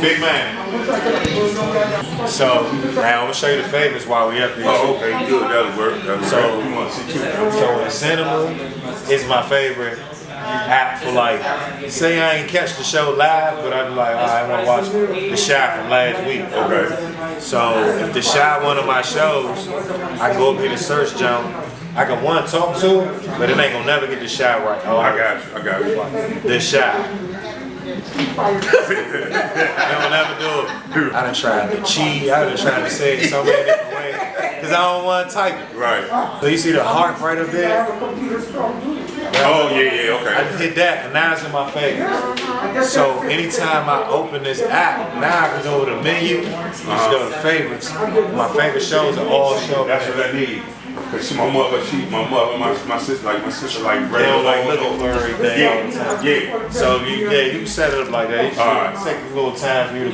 Big man. So now I'm gonna show you the favorites while we up here. Oh, okay, good. That'll work. So the cinema is my favorite app for like, say I ain't catch the show live, but I'm like, I want to watch The Chi from last week. Okay. So if The Chi one of my shows, I go up here to search Joan. I can one talk to him, but it ain't gonna never get The Chi right. Oh, I got you. The Chi. They will never do it. I done tried to cheat. I done tried to say it so many different ways because I don't want to type it. Right. So you see the heart right up there? Oh yeah, okay. I hit that and now it's in my favorites. So anytime I open this app, now I can go to the menu, just go to favorites. My favorite shows are all shows. That's what I need. Cause my sister like They don't like looking for everything all the time. Yeah. So you can set it up like that. It takes a little time for you to